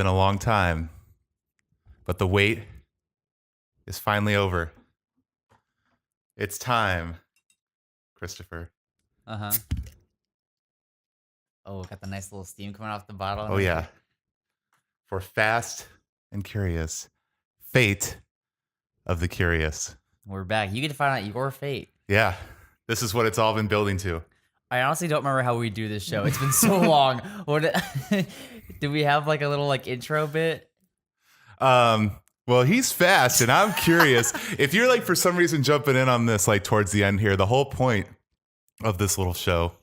been a long time, but the wait is finally over. It's time, Christopher. Uh-huh. Oh, got the nice little steam coming off the bottle. Oh, yeah. For Fast and Curious, Fate of the Curious. We're back. You get to find out your fate. Yeah, this is what it's all been building to. I honestly don't remember how we do this show. It's been so long. What do we have like a little like intro bit? Well, he's fast and I'm curious. If you're like for some reason jumping in on this like towards the end here, the whole point of this little show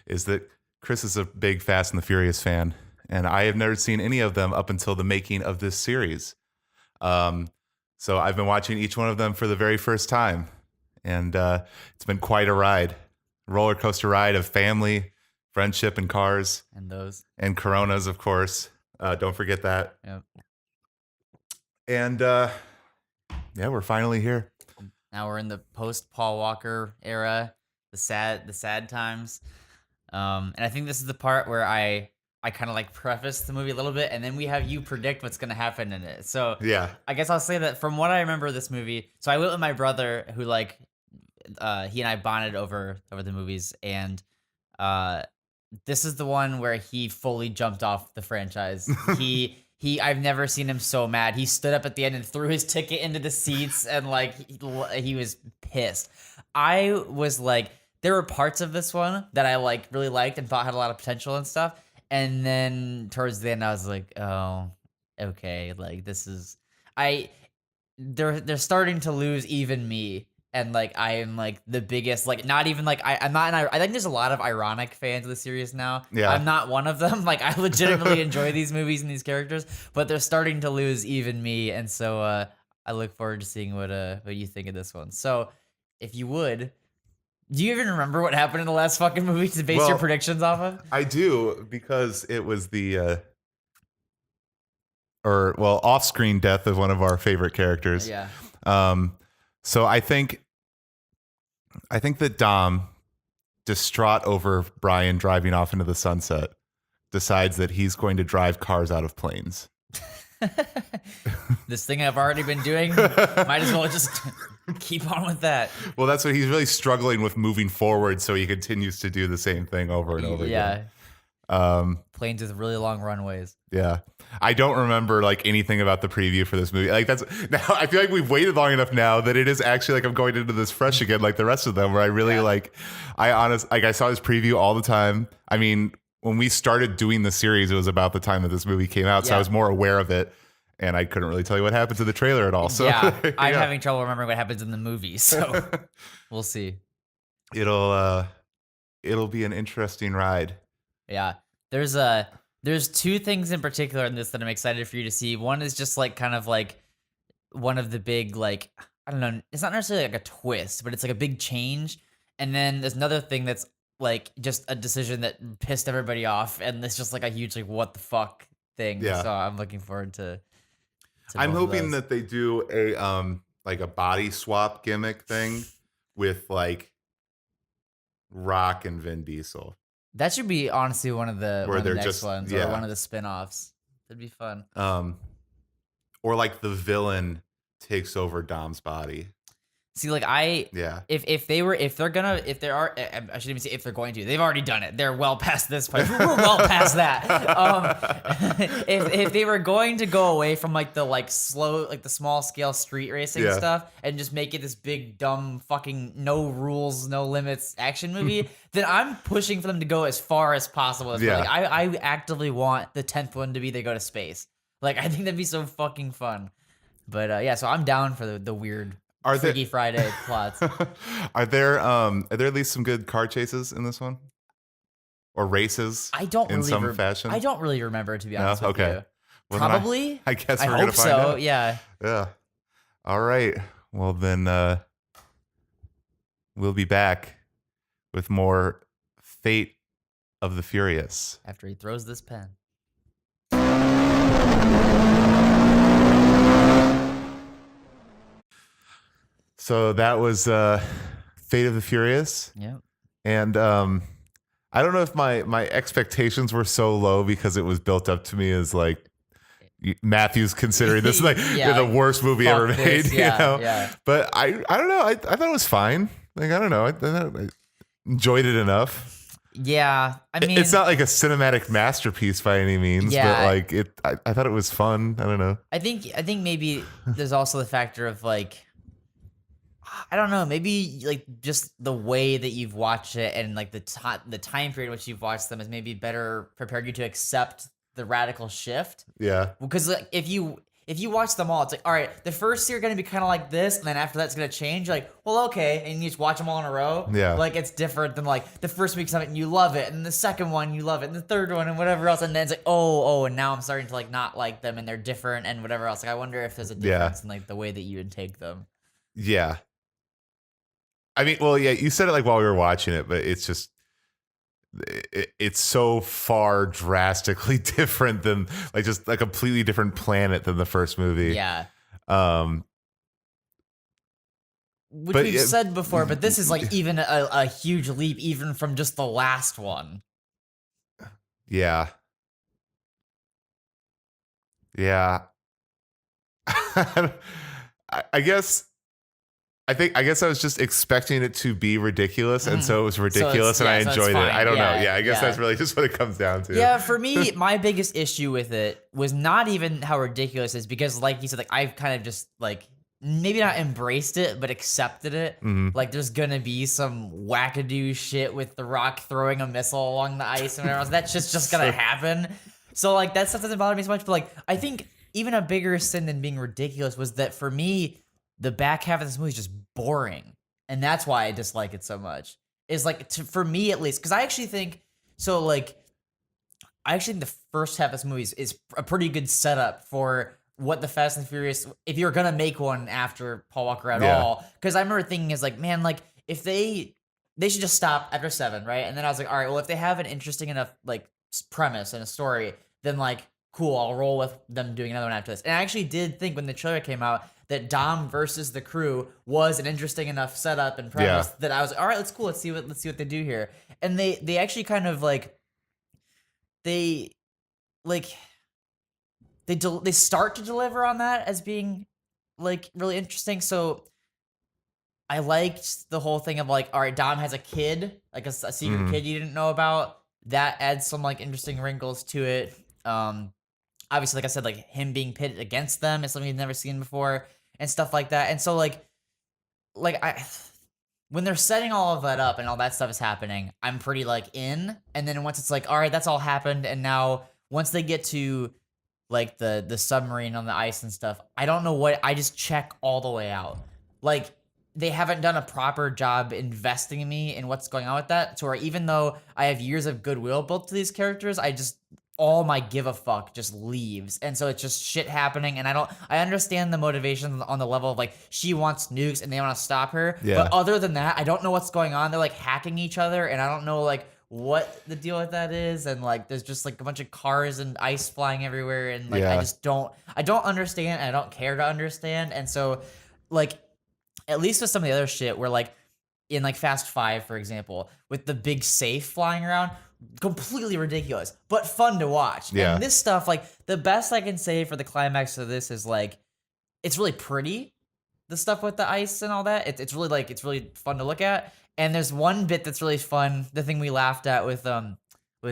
is that Chris is a big Fast and the Furious fan, and I have never seen any of them up until the making of this series. So I've been watching each one of them for the very first time, and it's been quite a ride. Roller coaster ride of family, friendship, and cars. And those. And Coronas, of course. Don't forget that. Yep. And yeah, we're finally here. Now we're in the post Paul Walker era, the sad times. And I think this is the part where I kind of like preface the movie a little bit, and then we have you predict what's going to happen in it. So yeah, I guess I'll say that from what I remember of this movie. So I went with my brother, who like he and I bonded over the movies, and this is the one where he fully jumped off the franchise. I've never seen him so mad. He stood up at the end and threw his ticket into the seats, and like he was pissed. I was like, there were parts of this one that I like really liked and thought had a lot of potential and stuff. And then towards the end, I was like, oh, okay, like this is they're starting to lose even me. And like I am like the biggest, like not even like I'm not. I think there's a lot of ironic fans of the series now. Yeah, I'm not one of them. Like I legitimately enjoy these movies and these characters, but they're starting to lose even me. And so I look forward to seeing what you think of this one. So if you would, do you even remember what happened in the last fucking movie to base your predictions off of? I do, because it was the off-screen death of one of our favorite characters. Yeah. So I think that Dom, distraught over Brian driving off into the sunset, decides that he's going to drive cars out of planes. This thing I've already been doing, might as well just keep on with that. Well, that's what he's really struggling with, moving forward, so he continues to do the same thing over and over again. Planes with really long runways. Yeah. I don't remember like anything about the preview for this movie. Like now I feel like we've waited long enough now that it is actually like I'm going into this fresh again, like the rest of them, where I really I saw this preview all the time. I mean, when we started doing the series, it was about the time that this movie came out. So I was more aware of it, and I couldn't really tell you what happened to the trailer at all. So I'm having trouble remembering what happens in the movie. So we'll see. It'll be an interesting ride. Yeah. There's two things in particular in this that I'm excited for you to see. One is just like kind of like one of the big, like, I don't know, it's not necessarily like a twist, but it's like a big change. And then there's another thing that's like just a decision that pissed everybody off, and it's just like a huge like what the fuck thing. Yeah. So I'm looking forward to I'm hoping that they do a like a body swap gimmick thing with like Rock and Vin Diesel. That should be honestly one of the next ones, or one of the spin-offs. That'd be fun. Or like the villain takes over Dom's body. See, like if they're going to, they've already done it. They're well past this point. We're well past that. If they were going to go away from like the slow, like the small scale street racing stuff and just make it this big, dumb, fucking no rules, no limits action movie, then I'm pushing for them to go as far as possible. Like, I actively want the 10th one to be they go to space. Like, I think that'd be so fucking fun. But so I'm down for the weird Freaky Friday plots. Are there at least some good car chases in this one, or races? In some fashion. I don't really remember, to be honest with you. Well, probably. I guess we're gonna find out. Yeah. Yeah. All right. Well, then we'll be back with more Fate of the Furious after he throws this pen. So that was Fate of the Furious. Yep. And I don't know if my expectations were so low because it was built up to me as like Matthew's considering this like Yeah, the like, worst movie fuck ever made. this. You Yeah, know, yeah. but I don't know. I thought it was fine. Like I don't know. I enjoyed it enough. Yeah, I mean, It's not like a cinematic masterpiece by any means, Yeah. but like I thought it was fun. I don't know. I think maybe there's also the factor of like, I don't know, maybe like just the way that you've watched it and like the time period in which you've watched them has maybe better prepared you to accept the radical shift. Yeah. Because like if you watch them all, it's like, all right, the first year are gonna be kind of like this, and then after that's gonna change. You're like, well, okay, and you just watch them all in a row. Yeah. Like it's different than like the first week something you love it, and the second one you love it, and the third one and whatever else, and then it's like, oh, and now I'm starting to like not like them, and they're different and whatever else. Like I wonder if there's a difference in like the way that you would take them. Yeah. I mean, well, yeah, you said it like while we were watching it, but it's just it's so far drastically different than like just a completely different planet than the first movie. Yeah. Um, Which but we've said before, but this is like even a huge leap even from just the last one. yeah. Yeah. I guess I guess I was just expecting it to be ridiculous, and so it was ridiculous, and I so it's enjoyed it. fine. I don't know. Yeah, Yeah, I guess yeah. that's really just what it comes down to. Yeah, for me, my biggest issue with it was not even how ridiculous it is, because like you said, like I've kind of just like maybe not embraced it, but accepted it. Like there's gonna be some wackadoo shit with The Rock throwing a missile along the ice and whatever else. That's just gonna happen. So like that stuff doesn't bother me so much. But like I think even a bigger sin than being ridiculous was that for me, the back half of this movie is just boring. And that's why I dislike it so much. Is like for me at least, because I actually think so. Like, I actually think the first half of this movie is a pretty good setup for what the Fast and Furious, if you're gonna make one after Paul Walker at all. Because I remember thinking, is like, man, like if they should just stop after 7, right? And then I was like, all right, well, if they have an interesting enough like premise and a story, then like cool, I'll roll with them doing another one after this. And I actually did think when the trailer came out that Dom versus the crew was an interesting enough setup and premise that I was like, all right, that's cool. Let's see what they do here. And they actually kind of like they start to deliver on that as being like really interesting. So I liked the whole thing of like, all right, Dom has a kid, like a secret kid you didn't know about. That adds some like interesting wrinkles to it. Obviously, like I said, like him being pitted against them is something you've never seen before and stuff like that. And so like when they're setting all of that up and all that stuff is happening, I'm pretty like in. And then once it's like, all right, that's all happened, and now once they get to like the submarine on the ice and stuff, I don't know what, I just check all the way out. Like they haven't done a proper job investing in me in what's going on with that. So even though I have years of goodwill built to these characters, all my give a fuck just leaves. And so it's just shit happening. And I understand the motivation on the level of like, she wants nukes and they want to stop her. Yeah. But other than that, I don't know what's going on. They're like hacking each other, and I don't know like what the deal with that is. And like, there's just like a bunch of cars and ice flying everywhere. And like, I don't understand. And I don't care to understand. And so like, at least with some of the other shit where like in like Fast 5, for example, with the big safe flying around, completely ridiculous, but fun to watch. Yeah. And this stuff, like the best I can say for the climax of this is like, it's really pretty. The stuff with the ice and all that, it's really fun to look at. And there's one bit that's really fun. The thing we laughed at with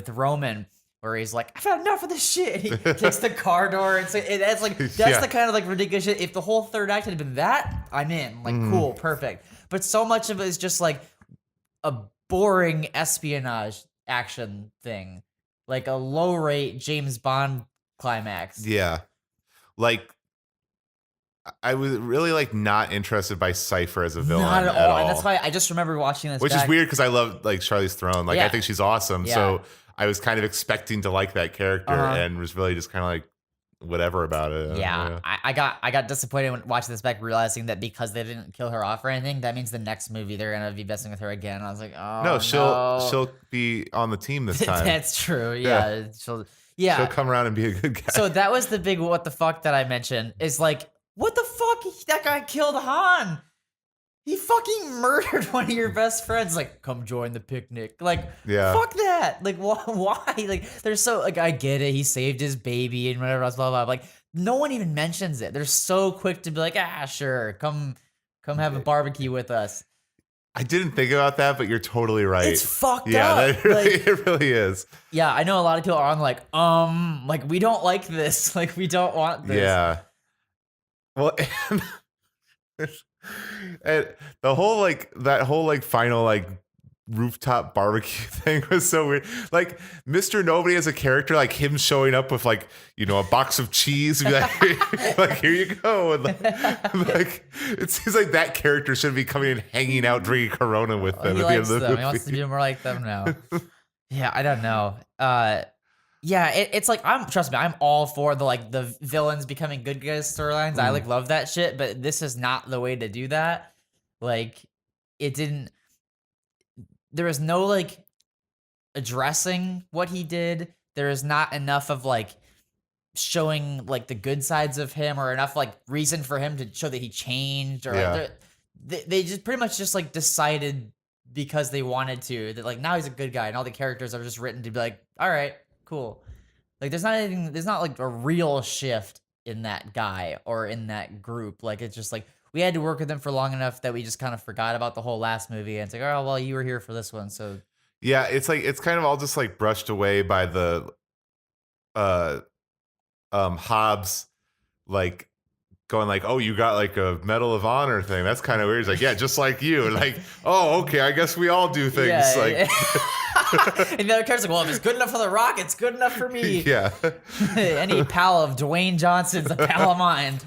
Roman, where he's like, I've had enough of this shit. He kicks the car door, and so that's the kind of like ridiculous shit. If the whole third act had been that, I'm in. Like, cool, perfect. But so much of it is just like a boring espionage action thing, like a low rate James Bond climax. Yeah. Like I was really like not interested by Cypher as a villain Not at all. And that's why I just remember watching this, which is weird because I love like Charlize Theron. Like I think she's awesome. Yeah. So I was kind of expecting to like that character and was really just kind of like whatever about it. Yeah. I got disappointed when watching this back, realizing that because they didn't kill her off or anything, that means the next movie they're gonna be messing with her again. I was like, oh no, she'll be on the team this time. That's true. Yeah. She'll come around and be a good guy. So that was the big what the fuck that I mentioned, is like, what the fuck? That guy killed Han. He fucking murdered one of your best friends. Like, come join the picnic. Like, Yeah. fuck that. Like, why? Like, they're so, like, I get it. He saved his baby and whatever else, blah, blah, blah. Like, no one even mentions it. They're so quick to be like, sure. Come have a barbecue with us. I didn't think about that, but you're totally right. It's fucked yeah, up. That really, it really is. Yeah, I know a lot of people are on like, we don't like this. Like, we don't want this. Yeah. Well, and the whole that whole final rooftop barbecue thing was so weird. Like Mr. Nobody as a character, like him showing up with a box of cheese and be like, here you go. And like it seems like that character should be coming and hanging out drinking Corona with them He at the end likes of the them. movie. He wants to be more like them now. Yeah, I don't know. Yeah, it's like trust me, I'm all for the villains becoming good guys storylines. I love that shit, but this is not the way to do that. Like, it didn't. There was no addressing what he did. There is not enough of showing the good sides of him, or enough reason for him to show that he changed, or they just pretty much just decided because they wanted to that now he's a good guy, and all the characters are just written to be like, all right, cool. There's not a real shift in that guy or in that group. It's just we had to work with them for long enough that we just kind of forgot about the whole last movie, and it's oh well, you were here for this one, so yeah, it's it's kind of all just brushed away by the Hobbs going oh, you got a Medal of Honor thing. That's kind of weird. He's yeah, just like you. And oh, okay, I guess we all do things. Yeah. And the other character's well, if it's good enough for The Rock, it's good enough for me. Yeah. Any pal of Dwayne Johnson's a pal of mine.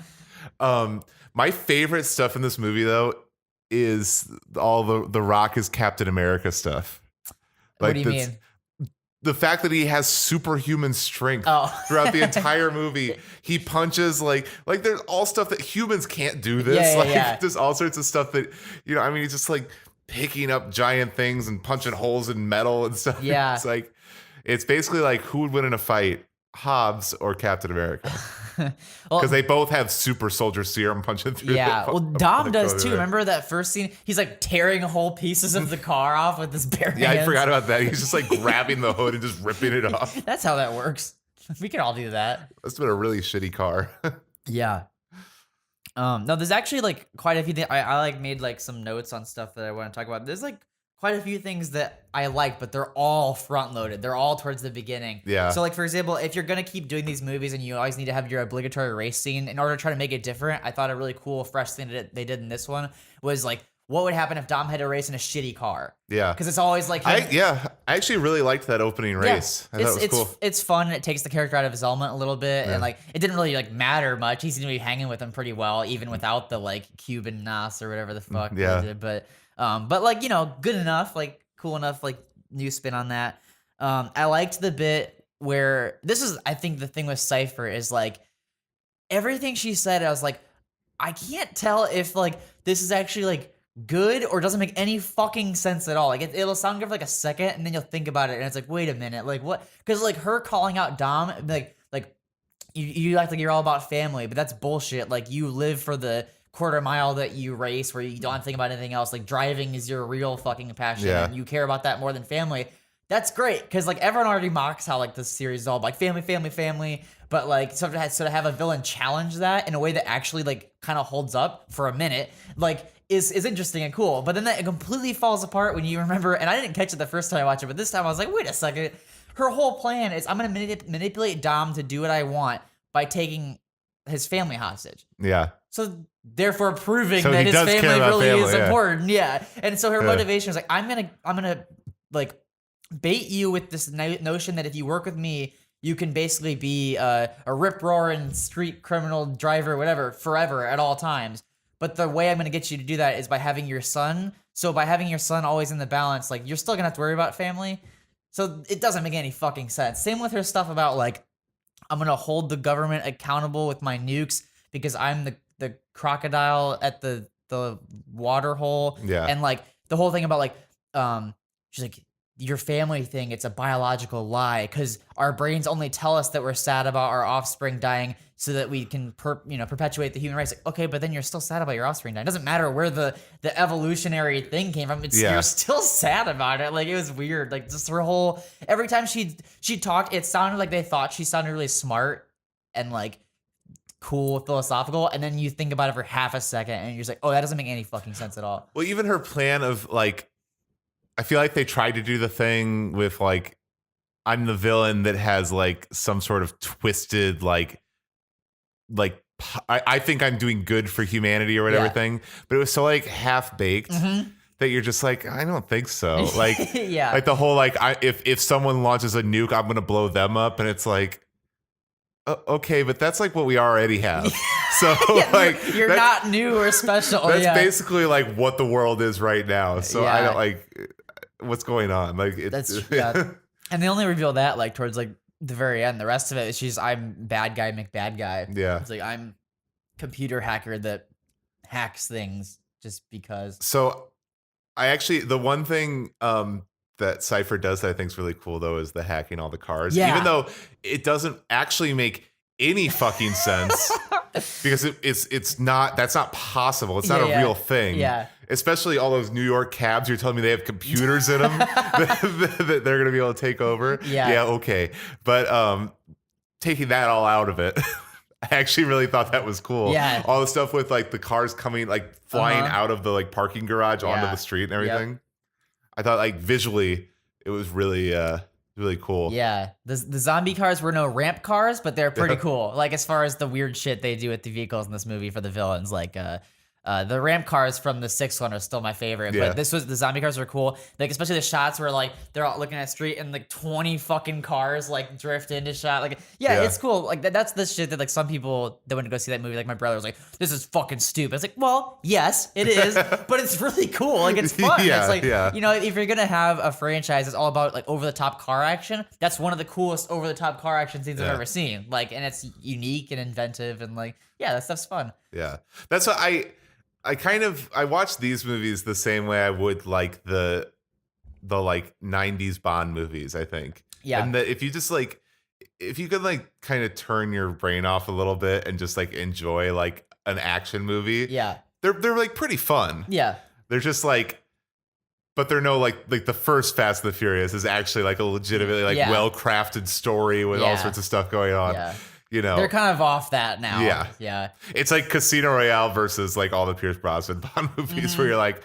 My favorite stuff in this movie though is all the Rock is Captain America stuff. What do you mean? The fact that he has superhuman strength throughout the entire movie. He punches there's all stuff that humans can't do this. There's all sorts of stuff that, he's just picking up giant things and punching holes in metal and stuff. Yeah. It's it's basically who would win in a fight, Hobbs or Captain America? Because they both have super soldier serum punching through. Yeah, well, Dom does too. Remember that first scene? He's tearing whole pieces of the car off with his bare hands. Yeah, I forgot about that. He's just grabbing the hood and just ripping it off. That's how that works. We can all do that. That's been a really shitty car. Yeah. No, there's actually quite a few things. I made some notes on stuff that I want to talk about. There's quite a few things that I like, but they're all front loaded. They're all towards the beginning. Yeah. So for example, if you're gonna keep doing these movies and you always need to have your obligatory race scene in order to try to make it different, I thought a really cool, fresh thing that they did in this one was what would happen if Dom had to race in a shitty car? Yeah. Because it's always I actually really liked that opening race. I thought it was cool. It's fun. It takes the character out of his element a little bit, and it didn't really matter much. He seemed to be hanging with him pretty well, even without the Cuban Nas or whatever the fuck. Yeah. They did. But good enough, cool enough, new spin on that. I liked the bit where this is, I think the thing with Cypher is everything she said, I was I can't tell if this is actually good or doesn't make any fucking sense at all. It'll sound good for a second, and then you'll think about it, and it's wait a minute, what? Because her calling out Dom, you act like you're all about family, but that's bullshit. You live for the quarter mile that you race, where you don't think about anything else. Driving is your real fucking passion, and you care about that more than family. That's great, because everyone already mocks how this series is all about family, family, family. But sort of have a villain challenge that in a way that actually kind of holds up for a minute, is interesting and cool. But then that completely falls apart when you remember, and I didn't catch it the first time I watched it, but this time I was wait a second. Her whole plan is I'm going to manipulate Dom to do what I want by taking his family hostage. Yeah. So therefore proving that his family really is important. Yeah. And so her motivation is I'm gonna bait you with this notion that if you work with me, you can basically be a rip-roaring street criminal driver, whatever, forever at all times. But the way I'm going to get you to do that is by having your son. So by having your son always in the balance, you're still going to have to worry about family. So it doesn't make any fucking sense. Same with her stuff about I'm going to hold the government accountable with my nukes because I'm the crocodile at the water hole. Yeah. And the whole thing about she's your family thing, it's a biological lie because our brains only tell us that we're sad about our offspring dying so that we can perpetuate the human race. Like, okay, but then you're still sad about your offspring dying. It doesn't matter where the evolutionary thing came from. Yeah. You're still sad about it. Like, it was weird. Like, just her whole, every time she talked, it sounded like they thought she sounded really smart and like cool, philosophical, and then you think about it for half a second and you're just like, oh, that doesn't make any fucking sense at all. Well, even her plan of like, I feel like they tried to do the thing with like, I'm the villain that has like some sort of twisted I think I'm doing good for humanity or whatever Yeah. thing, but it was so like half baked that you're just like, I don't think so. Like, Yeah. like the whole like, if someone launches a nuke, I'm gonna blow them up, and it's like, okay, but that's like what we already have. So Yeah, like, you're that's- not new or special. That's Yeah. basically like what the world is right now. So I Yeah. don't like what's going on. Like That's yeah. And they only reveal that like towards like the very end. The rest of it is she's I'm bad guy McBad guy. Yeah. It's like I'm computer hacker that hacks things just because. So I actually the one thing that Cypher does that I think is really cool though is the hacking all the cars. Yeah. Even though it doesn't actually make any fucking sense because it's not that's not possible. It's not a real thing. Yeah. Especially all those New York cabs. You're telling me they have computers in them that they're gonna be able to take over. Yeah. Yeah. Okay. But taking that all out of it. I actually really thought that was cool. Yeah. All the stuff with like the cars coming, like flying out of the like parking garage onto Yeah. the street and everything. I thought like visually it was really, really cool. Yeah. The zombie cars were no ramp cars, but they're pretty cool. Like as far as the weird shit they do with the vehicles in this movie for the villains, like the ramp cars from the sixth one are still my favorite, Yeah. but the zombie cars are cool. Like especially the shots where like they're all looking at the street and like 20 fucking cars like drift into shot. Like Yeah. it's cool. Like that's the shit that like some people that went to go see that movie. Like my brother was like, "This is fucking stupid." It's like, well, yes, it is, but it's really cool. Like it's fun. Yeah, It's like yeah. you know, if you're gonna have a franchise that's all about like over the top car action, that's one of the coolest over the top car action scenes I've Yeah. ever seen. Like, and it's unique and inventive and like, yeah, that stuff's fun. Yeah. That's what I watch these movies the same way I would like the like 90s Bond movies, I think. Yeah. And that if you just like if you could like kind of turn your brain off a little bit and just like enjoy like an action movie, Yeah. they're like pretty fun. Yeah. They're just like but they're no like the first Fast and the Furious is actually like a legitimately like Yeah. well-crafted story with all Yeah. sorts of stuff going on. Yeah. You know. They're kind of off that now. Yeah. Yeah. It's like Casino Royale versus like all the Pierce Brosnan Bond movies where you're like,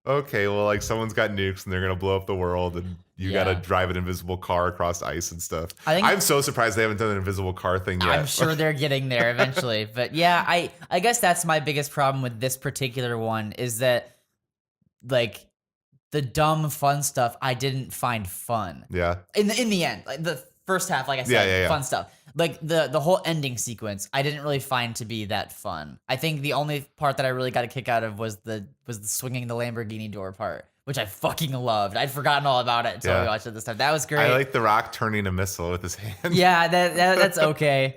okay, well, like someone's got nukes and they're gonna blow up the world, and you Yeah. gotta drive an invisible car across ice and stuff. I think- I'm so surprised they haven't done an invisible car thing yet. I'm sure they're getting there eventually. But yeah, I guess that's my biggest problem with this particular one is that like the dumb fun stuff I didn't find fun. Yeah, In the end, like the first half, like I said, Yeah. fun stuff. Like the whole ending sequence, I didn't really find to be that fun. I think the only part that I really got a kick out of was the swinging the Lamborghini door part, which I fucking loved. I'd forgotten all about it until Yeah. we watched it this time. That was great. I like The Rock turning a missile with his hand. Yeah, that's okay.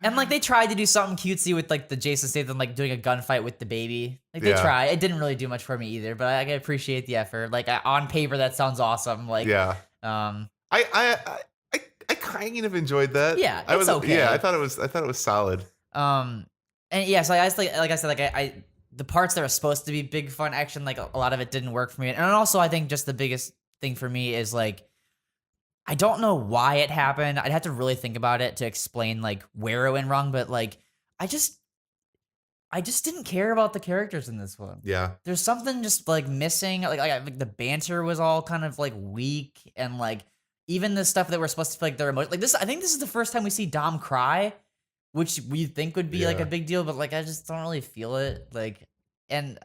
And like they tried to do something cutesy with like the Jason Statham like doing a gunfight with the baby. Like they Yeah. tried. It didn't really do much for me either, but I appreciate the effort. Like on paper, that sounds awesome. Like Yeah. um, I kind of enjoyed that. Yeah, I it's was okay. Yeah, I thought it was solid. and yeah, so I just like I said, like I the parts that are supposed to be big fun action, like a lot of it didn't work for me. And also, I think just the biggest thing for me is like I don't know why it happened. I'd have to really think about it to explain like where it went wrong. But like I just didn't care about the characters in this one. Yeah. There's something just like missing. Like the banter was all kind of like weak, and like even the stuff that we're supposed to feel like their emotions. Like this, I think this is the first time we see Dom cry, which we think would be like Yeah. a big deal, but like I just don't really feel it. Like and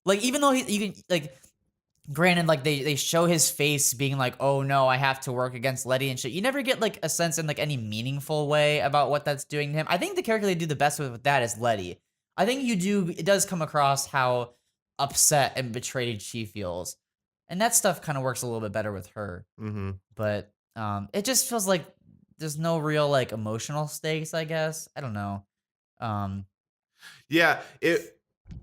like even though you can like. Granted, like they show his face being like, "Oh no, I have to work against Letty and shit." You never get like a sense in like any meaningful way about what that's doing to him. I think the character they do the best with that is Letty. I think it does come across how upset and betrayed she feels, and that stuff kind of works a little bit better with her. Mm-hmm. But it just feels like there's no real like emotional stakes. I guess I don't know. Yeah.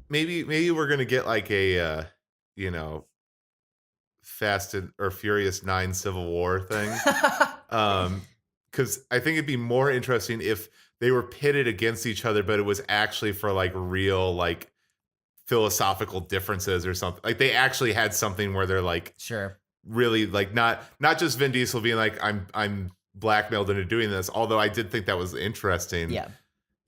Maybe we're gonna get like a you know, Furious 9 Civil War thing. Because I think it'd be more interesting if they were pitted against each other, but it was actually for like real like philosophical differences or something. Like they actually had something where they're like Sure. really like not just Vin Diesel being like I'm blackmailed into doing this. Although I did think that was interesting. Yeah.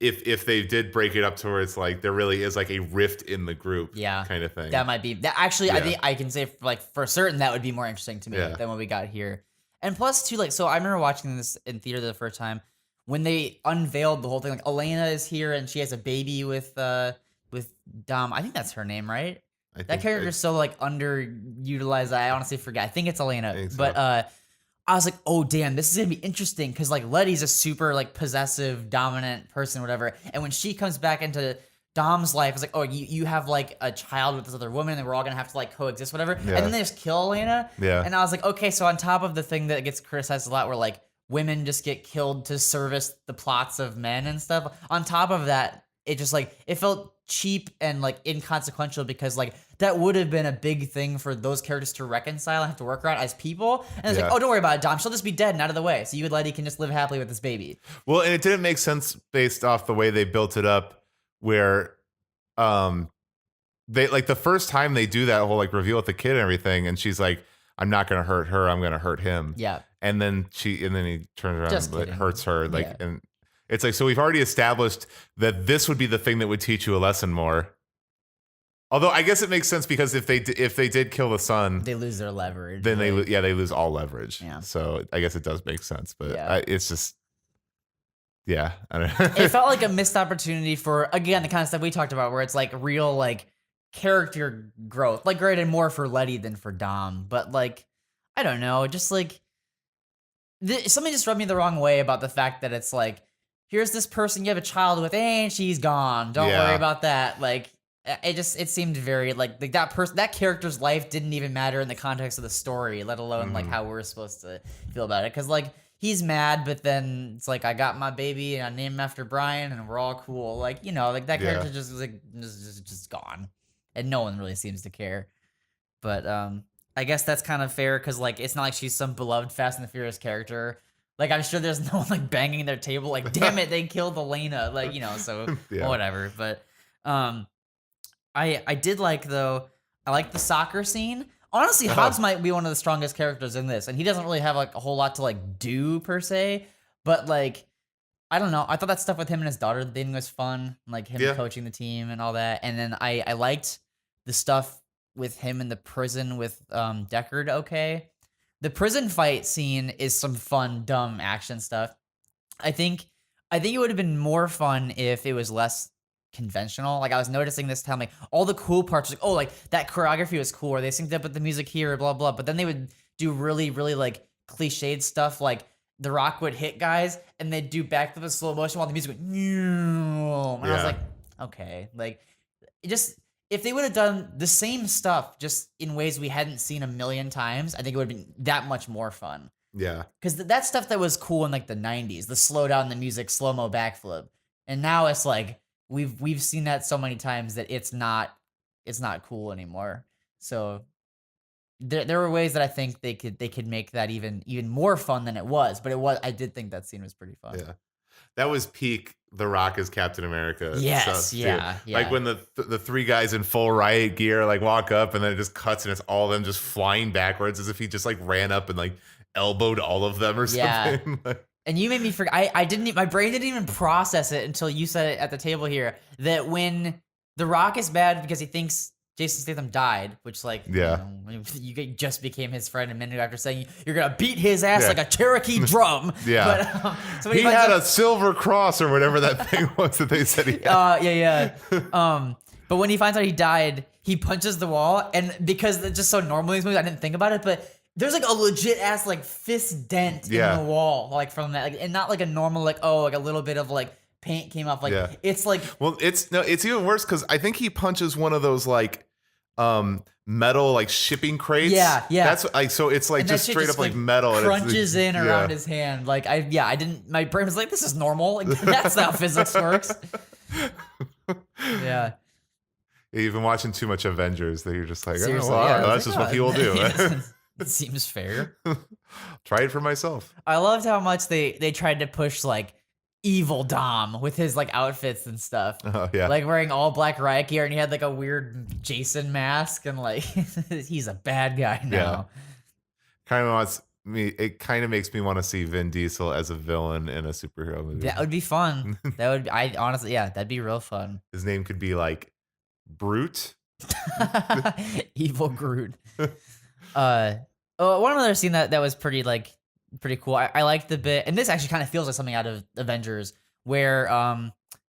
If they did break it up to where it's like there really is like a rift in the group, Yeah, kind of thing. That might be that. Actually, I think I can say like for certain that would be more interesting to me Yeah. than what we got here. And plus, too, like so, I remember watching this in theater the first time when they unveiled the whole thing. Like Elena is here and she has a baby with Dom. I think that's her name, right? That character's so like underutilized. I honestly forget. I think it's Elena, but I was like, oh damn, this is gonna be interesting because like Letty's a super like possessive, dominant person, whatever. And when she comes back into Dom's life, it's like, oh, you have like a child with this other woman, and we're all gonna have to like coexist, whatever. Yeah. And then they just kill Elena. Yeah. And I was like, okay, so on top of the thing that gets criticized a lot, where like women just get killed to service the plots of men and stuff. On top of that, it just like it felt cheap and like inconsequential because like that would have been a big thing for those characters to reconcile and have to work around as people. And it's like, oh, don't worry about it, Dom. She'll just be dead and out of the way. So you and Letty can just live happily with this baby. Well, and it didn't make sense based off the way they built it up, where they like the first time they do that whole like reveal with the kid and everything, and she's like, I'm not gonna hurt her, I'm gonna hurt him. Yeah. And then he turns around Just and like, kidding. hurts her. Like Yeah. and it's like, so we've already established that this would be the thing that would teach you a lesson more. Although I guess it makes sense because if they did kill the son, They lose their leverage. then right? they lose all leverage. Yeah. So I guess it does make sense, but Yeah. it's just I don't know. It felt like a missed opportunity for, again, the kind of stuff we talked about where it's like real like character growth. Like granted more for Letty than for Dom, but like I don't know, just like something just rubbed me the wrong way about the fact that it's like, here's this person you have a child with and she's gone. Don't Yeah. worry about that. Like it seemed very like that character's life didn't even matter in the context of the story, let alone like how we're supposed to feel about it. Cause like he's mad, but then it's like I got my baby and I named him after Brian and we're all cool. Like, you know, like that Yeah. character just was like just gone. And no one really seems to care. But I guess that's kind of fair because like it's not like she's some beloved Fast and the Furious character. Like I'm sure there's no one like banging their table like, damn it, they killed Elena. Like, you know, so Yeah. whatever. But I did like though, I like the soccer scene. Honestly, Hobbs might be one of the strongest characters in this, and he doesn't really have like a whole lot to like do per se. But like, I don't know. I thought that stuff with him and his daughter, the thing was fun, like him coaching the team and all that. And then I liked the stuff with him in the prison with Deckard. Okay, the prison fight scene is some fun, dumb action stuff. I think it would have been more fun if it was less conventional. Like I was noticing this time, like all the cool parts, like, oh, like that choreography was cool, or they synced up with the music here, blah blah. But then they would do really, really like cliched stuff, like The Rock would hit guys and they'd do backflip in slow motion while the music went, and I was like, okay, like it just if they would have done the same stuff just in ways we hadn't seen a million times, I think it would have been that much more fun. Yeah. Because that stuff that was cool in like the 90s, the slow down the music, slow-mo backflip. And now it's like we've seen that so many times that it's not cool anymore. So there were ways that I think they could make that even more fun than it was. But I did think that scene was pretty fun. Yeah. That was peak The Rock as Captain America. Yes, stuff, yeah. Like when the three guys in full riot gear like walk up and then it just cuts and it's all of them just flying backwards as if he just like ran up and like elbowed all of them or something. Yeah. And you made me forget. My brain didn't even process it until you said it at the table here. That when The Rock is bad because he thinks Jason Statham died, which like you just became his friend a minute after saying you're gonna beat his ass like a Cherokee drum. Yeah. But so when he had a silver cross or whatever that thing was that they said he had. But when he finds out he died, he punches the wall, and because it's just so normal in these movies, I didn't think about it, but there's like a legit ass like fist dent in the wall, like from that, like, and not like a normal like like a little bit of like paint came off. Like it's like it's even worse because I think he punches one of those like metal like shipping crates. Yeah. That's like so it's like just straight up like metal crunches and in around his hand. Like I didn't. My brain was like, this is normal. Like that's not how physics works. Yeah. You've been watching too much Avengers that you're just like, oh, Seriously, well, yeah. I was that's like, just what people do. it seems fair. Try it for myself. I loved how much they tried to push like evil Dom with his like outfits and stuff. Oh, yeah. Like wearing all black riot gear and he had like a weird Jason mask and like he's a bad guy now. It kind of makes me want to see Vin Diesel as a villain in a superhero movie. That would be fun. That would I honestly, yeah, that'd be real fun. His name could be like Brute. Evil Groot. One other scene that was pretty cool. I liked the bit, and this actually kind of feels like something out of Avengers, where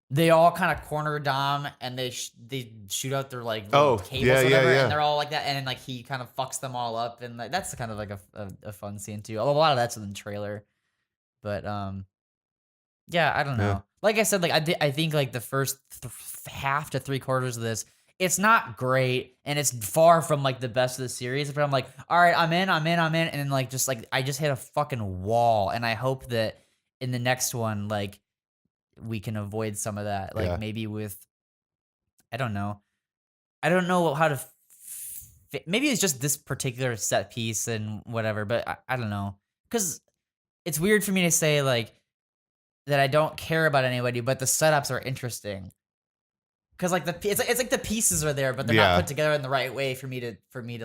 they all kind of corner Dom and they shoot out their like little cables or whatever, and they're all like that, and then like he kind of fucks them all up, and like, that's kind of like a fun scene too. Although a lot of that's in the trailer, but yeah, I don't know. Yeah. Like I said, like I think like the first half to 3/4 of this, it's not great, and it's far from like the best of the series. But I'm like, all right, I'm in, and then like I just hit a fucking wall, and I hope that in the next one, like we can avoid some of that. Like Yeah. maybe with, I don't know how to. Maybe it's just this particular set piece and whatever, but I don't know, because it's weird for me to say like that I don't care about anybody, but the setups are interesting. Because like it's like the pieces are there, but they're not put together in the right way for me to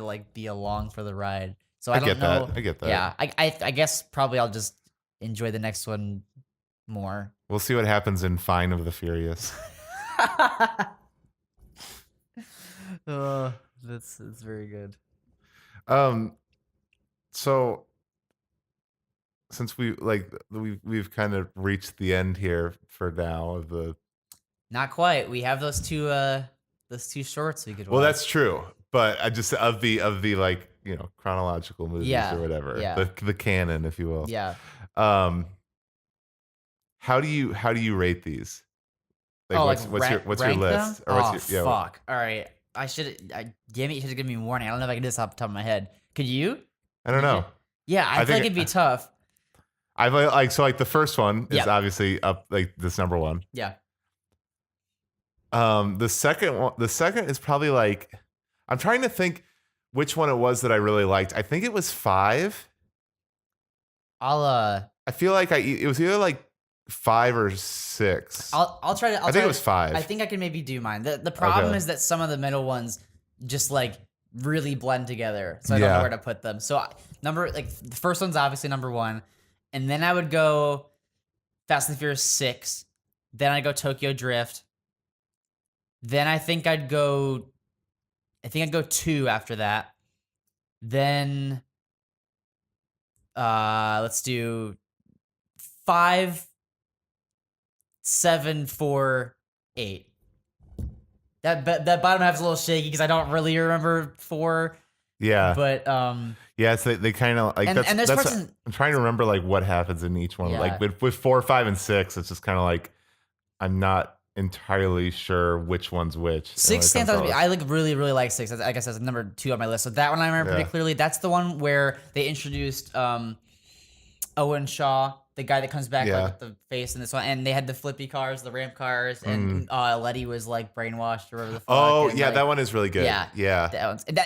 like be along for the ride. So I don't know. I get that. Yeah, I guess probably I'll just enjoy the next one more. We'll see what happens in Fine of the Furious. That's very good. So since we've kind of reached the end here for now of the. Not quite. We have those two shorts we could watch. Well, that's true, but I just of the like, you know, chronological movies or whatever, the canon, if you will. Yeah. How do you rate these? Like, what's your list? Them? Or fuck. All right. Damn it, you should have given me a warning. I don't know if I can do this off the top of my head. Could you? I don't know. Yeah, I feel like it'd be tough. I've like the first one is obviously up, like this number one. Yeah. The second is probably like, I'm trying to think which one it was that I really liked. I think it was 5. I feel like it was either like 5 or 6. I'll try to. I think it was 5. I think I can maybe do mine. The problem is that some of the middle ones just like really blend together, so I don't know where to put them. So the first one's obviously number 1, and then I would go Fast and Furious 6. Then I'd go Tokyo Drift. Then I think I'd go 2 after that. Then let's do 5, 7, 4, 8. That bottom half's a little shaky because I don't really remember 4. Yeah. But yeah, so they kind of like, and there's that's I'm trying to remember like what happens in each one. Yeah. Like with 4, 5, and 6, it's just kind of like I'm not entirely sure which one's which. 6 stands out to me. I like really like 6. I guess that's number 2 on my list. So that one I remember pretty clearly. That's the one where they introduced Owen Shaw, the guy that comes back like, with the face in this one, and they had the flippy cars, the ramp cars, and Letty was like brainwashed or whatever the fuck. Oh and, yeah, like, that one is really good. Yeah.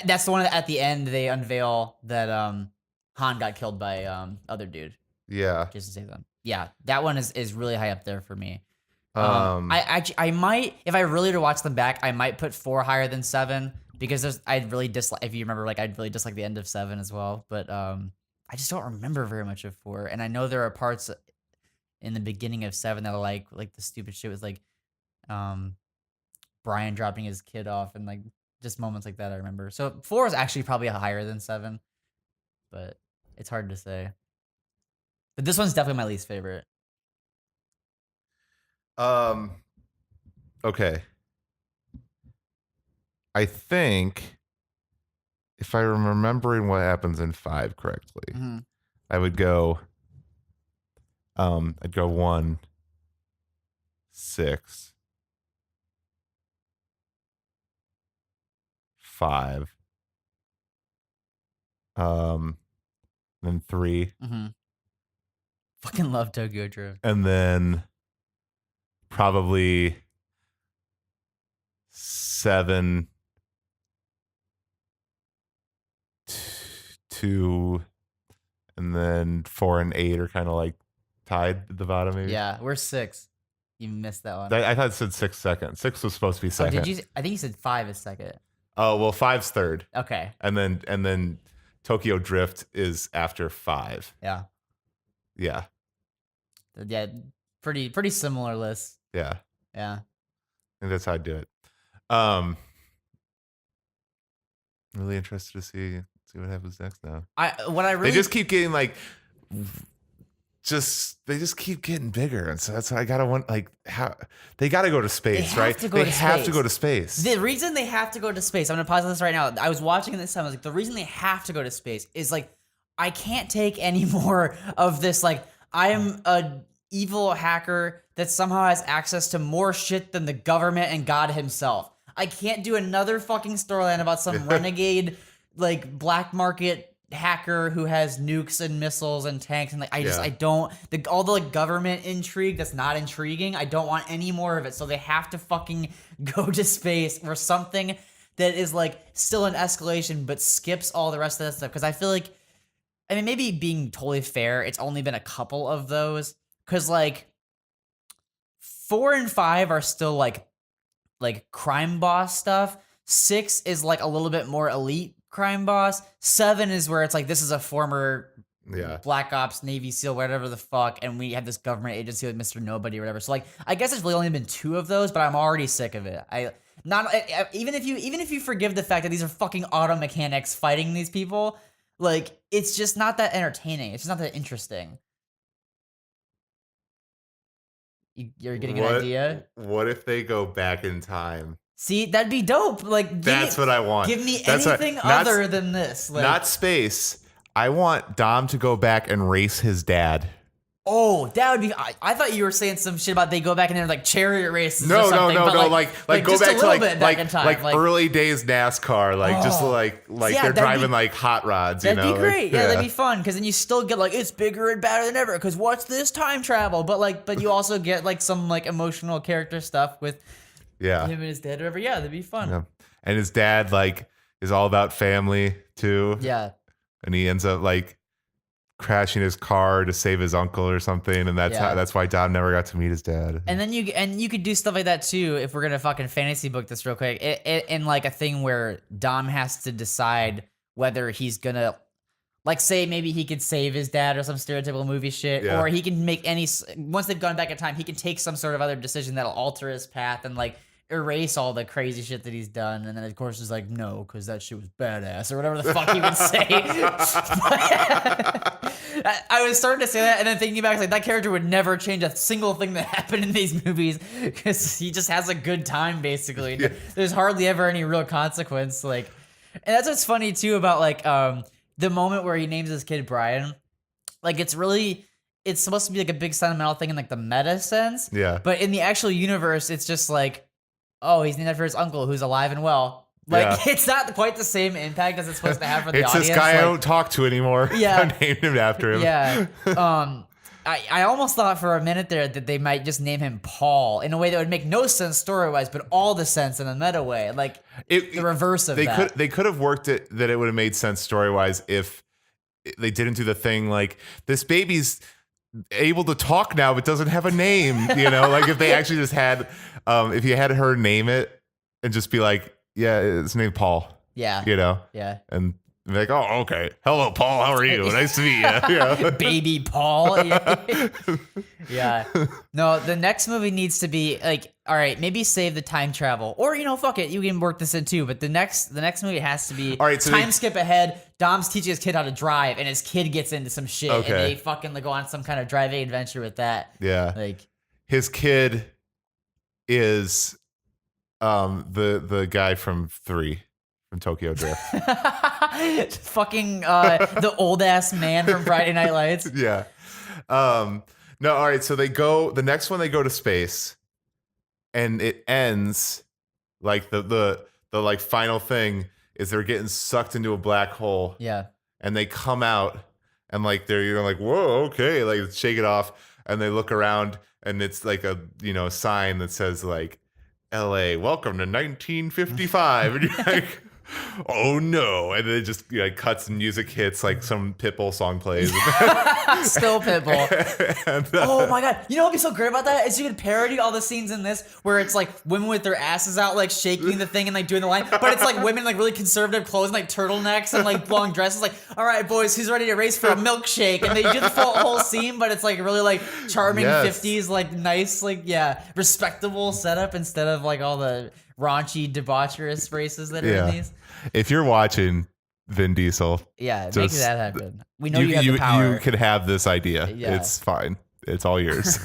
That's the one that at the end they unveil that Han got killed by other dude. Yeah. Jason Statham. Yeah, that one is really high up there for me. I might, if I really to watch them back, I might put 4 higher than 7 because I'd really dislike, if you remember, like I'd really dislike the end of 7 as well. But I just don't remember very much of 4, and I know there are parts in the beginning of 7 that are like the stupid shit with like Brian dropping his kid off and like just moments like that I remember. So 4 is actually probably higher than 7, but it's hard to say. But this one's definitely my least favorite. Okay. I think if I'm remembering what happens in 5 correctly, I would go I'd go 1, 6, 5, then 3, Fucking love Tokyo Drift. and then probably 7, 2, and then 4 and 8 are kind of like tied at the bottom. Maybe. Yeah, we're 6. You missed that one. I thought it said 6 second. 6 was supposed to be Oh, second. did you? I think you said 5 is second. Oh well, 5's third, Okay. and then Tokyo Drift is after 5. Yeah. Yeah, Yeah. Pretty similar list. yeah. Yeah. I think that's how I do it. Really interested to see what happens next now. They just keep getting like, they just keep getting bigger, and so that's why I gotta want like how they gotta go to space, right? They have to go to space. The reason they have to go to space, I'm gonna pause this right now. I was watching this time. I was like, the reason they have to go to space is like, I can't take any more of this. Like, I am a evil hacker that somehow has access to more shit than the government and God himself. I can't do another fucking storyline about some renegade, like, black market hacker who has nukes and missiles and tanks, and like I don't all the like government intrigue that's not intriguing. I don't want any more of it. So they have to fucking go to space or something that is like still an escalation but skips all the rest of that stuff. Because I feel like, I mean, maybe being totally fair, it's only been a couple of those. Because like 4 and 5 are still like crime boss stuff. 6 is like a little bit more elite crime boss. 7 is where it's like, this is a former Black Ops, Navy SEAL, whatever the fuck, and we had this government agency like Mr. Nobody or whatever. So like, I guess it's really only been 2 of those, but I'm already sick of it. Even if you forgive the fact that these are fucking auto mechanics fighting these people, like, it's just not that entertaining. It's just not that interesting. You're getting an idea? What if they go back in time? See, that'd be dope. Like, that's what I want. Give me anything other than this. Like, not space. I want Dom to go back and race his dad. Oh, that would be. I thought you were saying some shit about they go back in there like chariot races. No, or something, no. Like go back to like early days NASCAR. Like just like they're driving like hot rods. That'd be great. Yeah, that'd be fun because then you still get like it's bigger and badder than ever. Because what's this time travel? But you also get like some like emotional character stuff with him and his dad or whatever. Yeah, that'd be fun. Yeah. And his dad like is all about family too. Yeah. And he ends up like crashing his car to save his uncle or something, and that's why Dom never got to meet his dad. And then you could do stuff like that too if we're gonna fucking fantasy book this real quick. In like a thing where Dom has to decide whether he's gonna, like, say maybe he could save his dad or some stereotypical movie shit, or he can make once they've gone back in time, he can take some sort of other decision that'll alter his path and like erase all the crazy shit that he's done. And then of course he's like, no, because that shit was badass or whatever the fuck he would say. I was starting to say that and then thinking back, like, that character would never change a single thing that happened in these movies because he just has a good time basically. Yeah. There's hardly ever any real consequence. Like, and that's what's funny too about like the moment where he names his kid Brian. Like, it's supposed to be like a big sentimental thing in like the meta sense. Yeah. But in the actual universe, it's just like, oh, he's named after his uncle who's alive and well. Like, it's not quite the same impact as it's supposed to have for the audience. It's this guy I don't talk to anymore. Yeah. I named him after him. Yeah. I almost thought for a minute there that they might just name him Paul in a way that would make no sense story-wise, but all the sense in a meta way. Like, the reverse of that. They could have worked it that it would have made sense story-wise if they didn't do the thing like, this baby's able to talk now but doesn't have a name, you know? Like, if they actually just had, if you had her name it and just be like, yeah, it's named Paul. Yeah. You know? Yeah. And be like, oh, okay. Hello, Paul. How are you? Nice to meet you. Yeah. Baby Paul. Yeah. No, the next movie needs to be like, all right, maybe save the time travel. Or, you know, fuck it. You can work this in too. But the next movie has to be all right, so time skip ahead. Dom's teaching his kid how to drive and his kid gets into some shit. Okay. And they fucking like, go on some kind of driving adventure with that. Yeah. Like, his kid is the guy from 3 from Tokyo Drift. Fucking the old ass man from Friday Night Lights. Yeah. No, all right, so the next one they go to space and it ends like the like final thing is they're getting sucked into a black hole. Yeah. And they come out and like you're like, whoa, okay, like shake it off, and they look around and it's like a sign that says like LA, welcome to 1955. And you're like, oh no. And then it just cuts and music hits, like some Pitbull song plays. Still Pitbull. And, Oh my god! You know what'd be so great about that is you could parody all the scenes in this where it's like women with their asses out, like shaking the thing and like doing the line, but it's like women like really conservative clothes, and, like turtlenecks and like long dresses. Like, all right, boys, who's ready to race for a milkshake? And they do the whole scene, but it's like really like charming Yes. 50s, like nice, like respectable setup instead of like all the raunchy, debaucherous races that are in these. If you're watching Vin Diesel, Yeah, make just- that happen. We know you have the power. you could have this idea. Yeah. It's fine. It's all yours.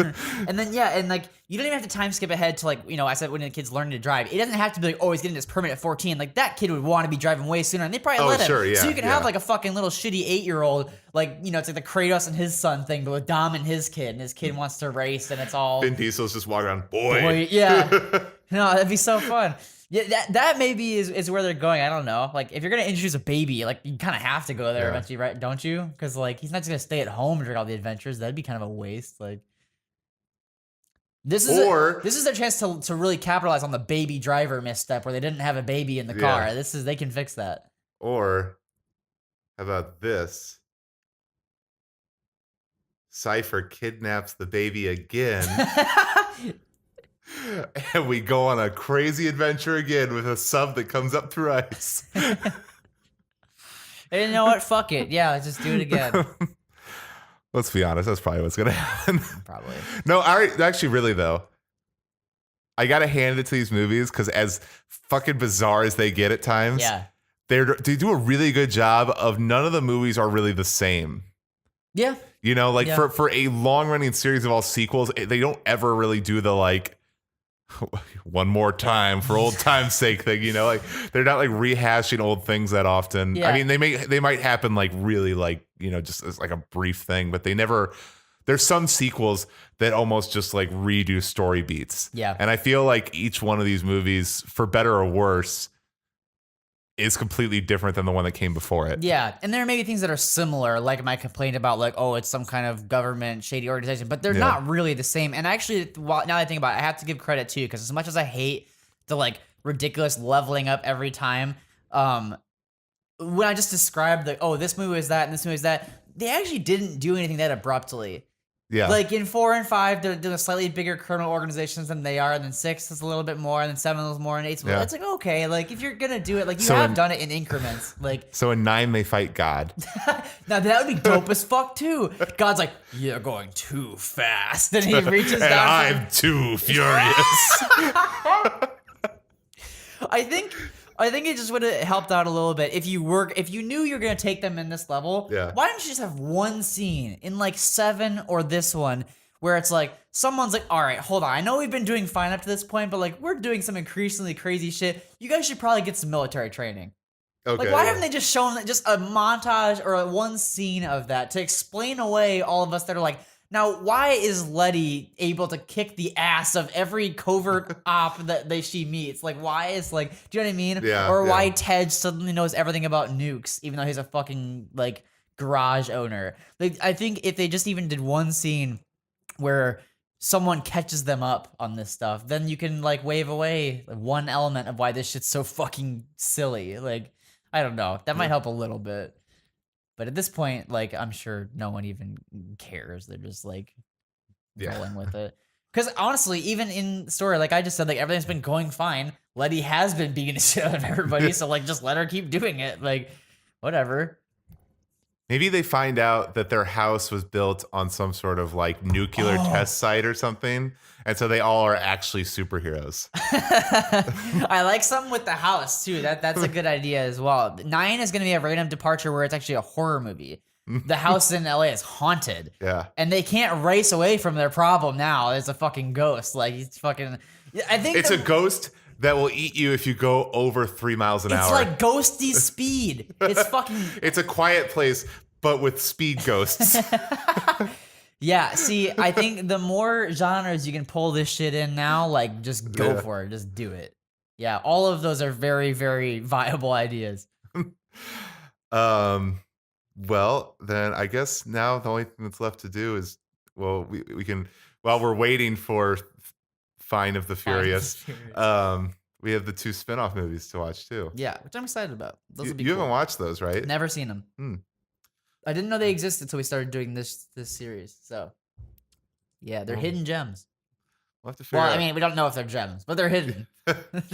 And then and like you don't even have to time skip ahead to like I said when the kid's learning to drive. It doesn't have to be like, oh, he's getting his permit at 14. Like that kid would want to be driving way sooner, and they probably let him. Sure, yeah, So you can have like a fucking little shitty 8-year-old, like it's like the Kratos and his son thing, but with Dom and his kid wants to race, and it's all Vin Diesel's just walking around, boy. yeah. No, that'd be so fun. Yeah, that maybe is where they're going. I don't know. Like, if you're gonna introduce a baby, like you kind of have to go there eventually, right? Don't you? Because like he's not just gonna stay at home during all the adventures. That'd be kind of a waste. Like, this is their chance to really capitalize on the baby driver misstep where they didn't have a baby in the car. They can fix that. Or how about this? Cypher kidnaps the baby again. And we go on a crazy adventure again with a sub that comes up through ice. And you know what? Fuck it. Yeah, let's just do it again. Let's be honest, that's probably what's gonna happen. Probably. No, actually, really though, I gotta hand it to these movies because as fucking bizarre as they get at times, they do a really good job of none of the movies are really the same. Yeah. For a long running series of all sequels, they don't ever really do the like one more time for old time's sake thing. Like they're not like rehashing old things that often. Yeah. I mean, they might happen like really like just as like a brief thing, but they never. There's some sequels that almost just like redo story beats. Yeah. And I feel like each one of these movies, for better or worse, is completely different than the one that came before it. Yeah, and there may be things that are similar, like my complaint about like, oh, it's some kind of government shady organization, but they're not really the same. And actually, now that I think about it, I have to give credit too, because as much as I hate the like ridiculous leveling up every time, when I just described this movie is that and this movie is that, they actually didn't do anything that abruptly. Yeah. Like in 4 and 5, they're doing slightly bigger criminal organizations than they are, and then 6 is a little bit more, and then 7 is more, and 8 is more. It's like, okay, like if you're gonna do it, like you have done it in increments. Like so in 9 they fight God. now that would be dope as fuck too. God's like, you're going too fast, and he reaches And down. I'm too furious. I think it just would have helped out a little bit if you knew you were gonna take them in this level. Yeah. Why don't you just have one scene in like 7 or this one where it's like someone's like, all right, hold on, I know we've been doing fine up to this point, but like we're doing some increasingly crazy shit. You guys should probably get some military training. Okay. Like, why haven't they just shown just a montage or one scene of that to explain away all of us that are like, now, why is Letty able to kick the ass of every covert op that she meets? Like, why is like, do you know what I mean? Yeah, Or why Ted suddenly knows everything about nukes, even though he's a fucking like garage owner? Like, I think if they just even did one scene where someone catches them up on this stuff, then you can like wave away one element of why this shit's so fucking silly. Like, I don't know. That might help a little bit. But at this point, like, I'm sure no one even cares. They're just like rolling with it. Because honestly, even in the story, like I just said, like everything's been going fine. Letty has been beating the shit out of everybody, so like just let her keep doing it. Like, whatever. Maybe they find out that their house was built on some sort of like nuclear test site or something. And so they all are actually superheroes. I like something with the house too. That's a good idea as well. 9 is going to be a random departure where it's actually a horror movie. The house in LA is haunted. Yeah. And they can't race away from their problem now. It's a fucking ghost. Like, it's fucking... I think It's a ghost that will eat you if you go over 3 miles an hour. It's like ghosty speed. It's fucking... It's a quiet place, but with speed ghosts. Yeah, see, I think the more genres you can pull this shit in now, like, just go for it. Just do it. Yeah, all of those are very, very viable ideas. Well, then I guess now the only thing that's left to do is, well, we can, while we're waiting for Fine of the Furious. We have the 2 spin-off movies to watch too. Yeah, which I'm excited about. Those would be You cool. haven't watched those, right? Never seen them. I didn't know they existed until we started doing this series. So, yeah, they're hidden gems. We'll have to figure out. I mean, we don't know if they're gems, but they're hidden.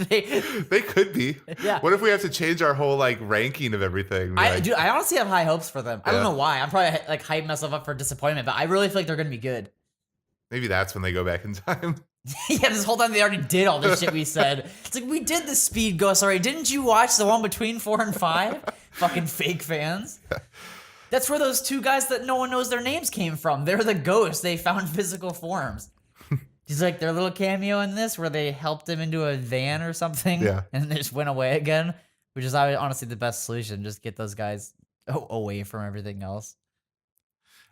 They could be. Yeah. What if we have to change our whole like ranking of everything? Dude, I honestly have high hopes for them. I don't know why. I'm probably like hyping myself up for disappointment, but I really feel like they're gonna be good. Maybe that's when they go back in time. Yeah, this whole time they already did all this shit we said. It's like, we did the Speed Ghost already. Didn't you watch the one between 4 and 5? Fucking fake fans. That's where those 2 guys that no one knows their names came from. They're the ghosts. They found physical forms. He's like their little cameo in this where they helped him into a van or something. Yeah. And they just went away again, which is honestly the best solution. Just get those guys away from everything else.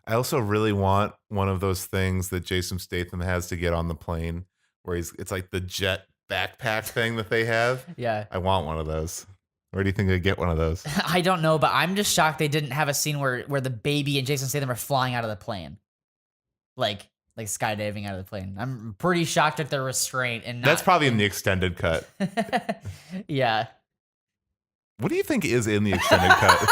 I also really want one of those things that Jason Statham has to get on the plane where it's like the jet backpack thing that they have. Yeah. I want one of those. Where do you think they get one of those? I don't know, but I'm just shocked they didn't have a scene where the baby and Jason Statham are flying out of the plane. Like skydiving out of the plane. I'm pretty shocked at their restraint and not. That's probably in the extended cut. Yeah. What do you think is in the extended cut?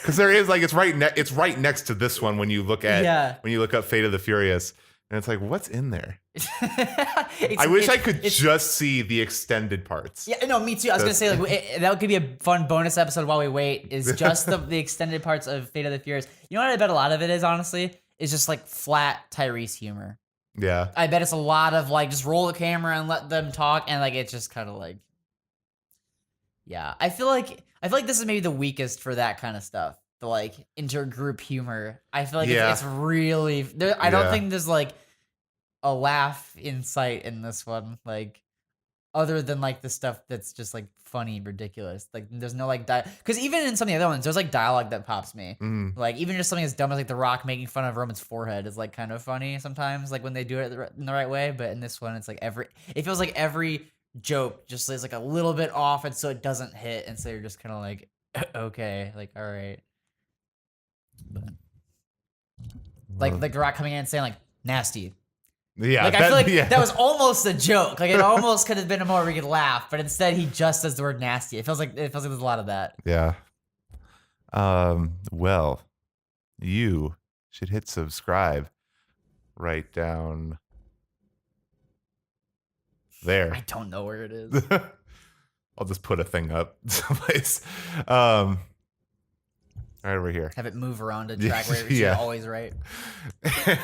Because there is like it's right next to this one when you look at when you look up Fate of the Furious, and it's like, what's in there? I wish I could just see the extended parts. Yeah, no, me too. I was gonna say like that could be a fun bonus episode while we wait. Is just the extended parts of Fate of the Furious. You know what I bet a lot of it is, honestly, is just like flat Tyrese humor. Yeah, I bet it's a lot of like just roll the camera and let them talk, and like it's just kind of like, yeah. I feel like this is maybe the weakest for that kind of stuff. The like intergroup humor. I feel like it's really. I don't think there's like a laugh in sight in this one. Like other than like the stuff that's just like funny, ridiculous. Like there's no like because even in some of the other ones, there's like dialogue that pops me. Like even just something as dumb as like The Rock making fun of Roman's forehead is like kind of funny sometimes. Like when they do it in the right way. But in this one, it's like it feels like every joke just is like a little bit off, and so it doesn't hit, and so you're just kind of like, okay, like all right. But like The Rock coming in and saying like nasty. Yeah, like I feel like that was almost a joke. Like it almost could have been a more we could laugh, but instead he just says the word nasty. It feels like there's a lot of that. Yeah. Well, you should hit subscribe right down there. I don't know where it is. I'll just put a thing up someplace. Right over here. Have it move around to track where you're always right.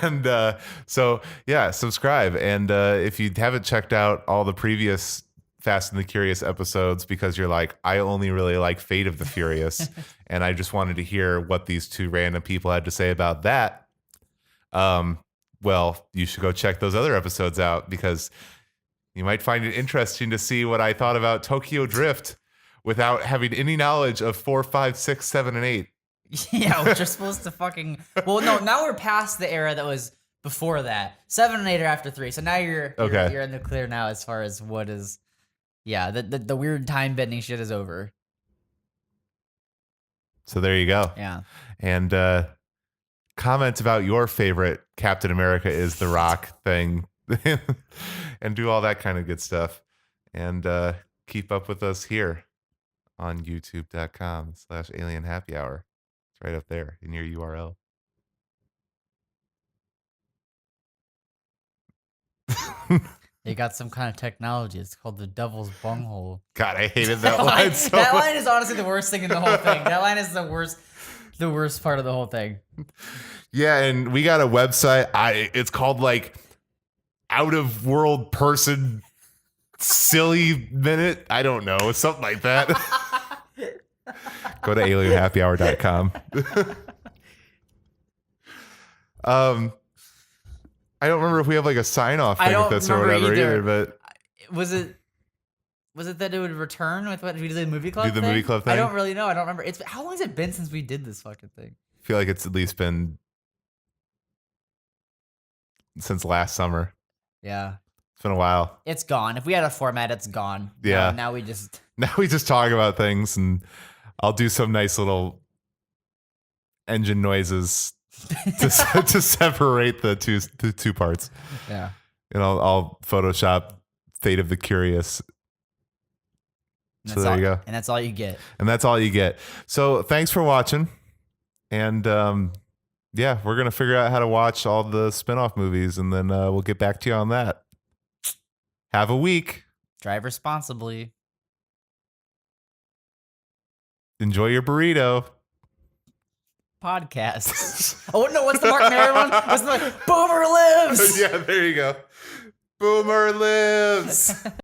And so, yeah, subscribe. And if you haven't checked out all the previous Fast and the Curious episodes because you're like, I only really like Fate of the Furious, and I just wanted to hear what these 2 random people had to say about that, well, you should go check those other episodes out because you might find it interesting to see what I thought about Tokyo Drift without having any knowledge of 4, 5, 6, 7, and 8. Yeah, which are supposed to fucking. Well, no, now we're past the era that was before that. 7 and 8 are after 3, so now you're in the clear now as far as what is. Yeah, the weird time bending shit is over. So there you go. Yeah, and comment about your favorite Captain America is the Rock thing, and do all that kind of good stuff, and keep up with us here on YouTube.com/Alien Happy Hour. It's right up there in your URL. they got some kind of technology. It's called the Devil's Bunghole. God, I hated that line so that much. line is honestly the worst thing in the whole thing. That line is the worst part of the whole thing. Yeah, and we got a website. It's called like Out of World Person Silly Minute. I don't know, something like that. Go to alienhappyhour.com. I don't remember if we have like a sign off thing with this or whatever either, but was it that it would return with what we did the movie club? Do the movie club thing? I don't really know. I don't remember. How long has it been since we did this fucking thing? I feel like it's at least been since last summer. Yeah. It's been a while. It's gone. If we had a format, it's gone. Yeah. Now we just talk about things, and I'll do some nice little engine noises to separate the two parts. Yeah. and I'll Photoshop Fate of the Curious. So there you go. And that's all you get. And that's all you get. So thanks for watching. And yeah, we're going to figure out how to watch all the spinoff movies, and then we'll get back to you on that. Have a week. Drive responsibly. Enjoy your burrito. Podcasts. Oh, no, what's the Mark Maron one? What's the Boomer Lives? Yeah, there you go. Boomer lives.